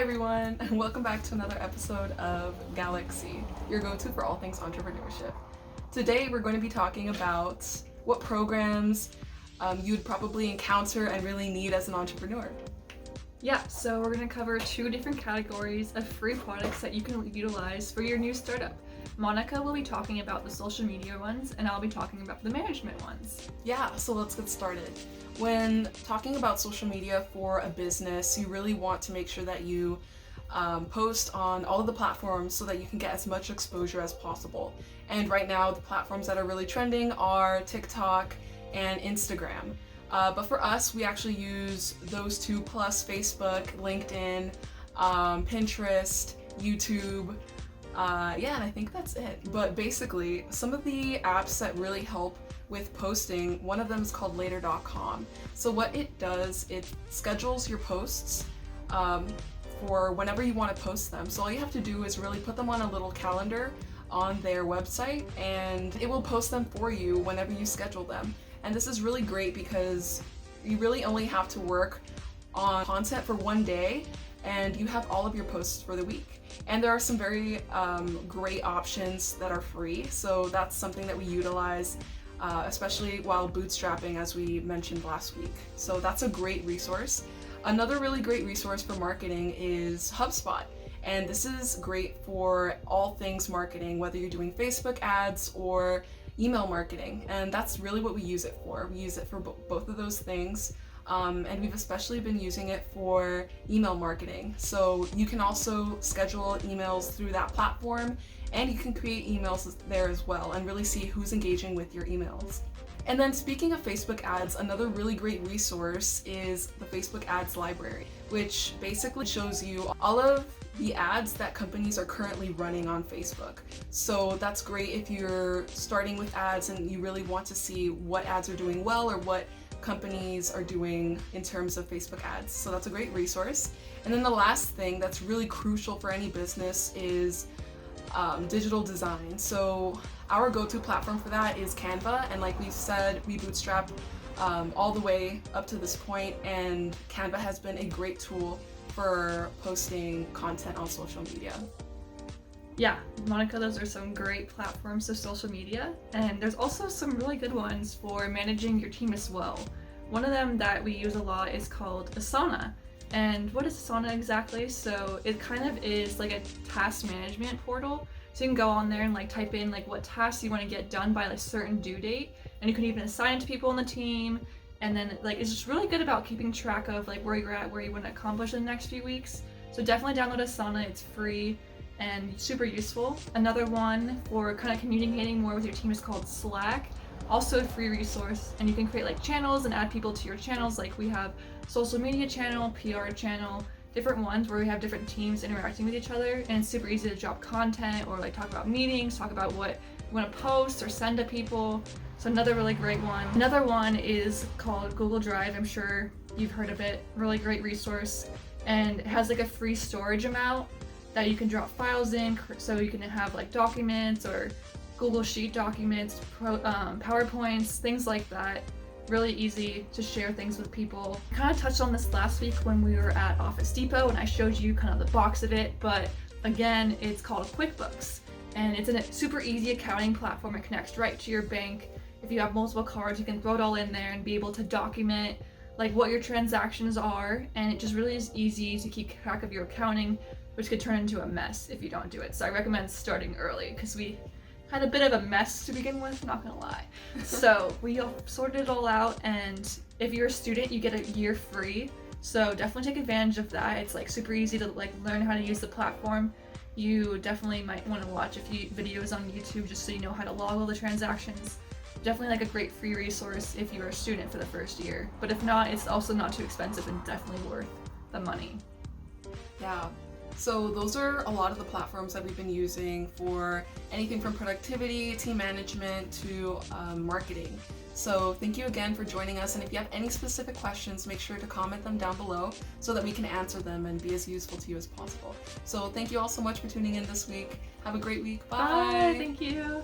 Hi everyone, and welcome back to another episode of Galaxy, your go-to for all things entrepreneurship. Today we're going to be talking about what programs you'd probably encounter and really need as an entrepreneur. Yeah, so we're going to cover two different categories of free products that you can utilize for your new startup. Monica will be talking about the social media ones, and I'll be talking about the management ones. Yeah, so let's get started. When talking about social media for a business, you really want to make sure that you post on all of the platforms so that you can get as much exposure as possible. And right now, the platforms that are really trending are TikTok and Instagram. But for us, we actually use those two plus Facebook, LinkedIn, Pinterest, YouTube. And I think that's it. But basically, some of the apps that really help with posting, one of them is called later.com. So what it does, it schedules your posts for whenever you want to post them. So all you have to do is really put them on a little calendar on their website, and it will post them for you whenever you schedule them. And this is really great because you really only have to work on content for one day and you have all of your posts for the week. And there are some very great options that are free, so that's something that we utilize, especially while bootstrapping, as we mentioned last week. So that's a great resource. Another really great resource for marketing is Hubspot. And this is great for all things marketing, whether you're doing Facebook ads or email marketing, and that's really what we use it for. We use it for both of those things, and we've especially been using it for email marketing. So you can also schedule emails through that platform, and you can create emails there as well and really see who's engaging with your emails. And then speaking of Facebook ads, another really great resource is the Facebook ads library, which basically shows you all of the ads that companies are currently running on Facebook. So that's great if you're starting with ads and you really want to see what ads are doing well or what companies are doing in terms of Facebook ads. So that's a great resource. And then the last thing that's really crucial for any business is digital design. So our go-to platform for that is Canva, and like we said, we bootstrapped all the way up to this point, and Canva has been a great tool for posting content on social media. Yeah, Monica, those are some great platforms of social media, and there's also some really good ones for managing your team as well. One of them that we use a lot is called Asana. And what is Asana exactly? So it kind of is like a task management portal. So you can go on there and type in what tasks you want to get done by a certain due date, and you can even assign it to people on the team. And then it's just really good about keeping track of where you're at, where you want to accomplish in the next few weeks. So definitely download Asana. It's free and super useful. Another one for kind of communicating more with your team is called Slack. Also a free resource, and you can create channels and add people to your channels. We have social media channel, PR channel, different ones where we have different teams interacting with each other, and it's super easy to drop content or talk about meetings, talk about what you want to post or send to people. So another really great one. Another one is called Google Drive. I'm sure you've heard of it. Really great resource, and it has a free storage amount that you can drop files in, so you can have documents or Google Sheet documents, PowerPoints, things like that. Really easy to share things with people. I kind of touched on this last week when we were at Office Depot and I showed you kind of the box of it, but again, it's called Quickbooks, and it's a super easy accounting platform. It connects right to your bank. If you have multiple cards, you can throw it all in there and be able to document what your transactions are, and it just really is easy to keep track of your accounting, which could turn into a mess if you don't do it. So I recommend starting early because we had a bit of a mess to begin with, not gonna lie. So we all sorted it all out, and if you're a student, you get a year free. So definitely take advantage of that. It's super easy to learn how to use the platform. You definitely might want to watch a few videos on YouTube just so you know how to log all the transactions. Definitely a great free resource if you're a student for the first year. But if not, it's also not too expensive and definitely worth the money. Yeah. So those are a lot of the platforms that we've been using for anything from productivity, team management, to marketing. So thank you again for joining us, and if you have any specific questions, make sure to comment them down below so that we can answer them and be as useful to you as possible. So thank you all so much for tuning in this week. Have a great week. Bye. Bye. Thank you.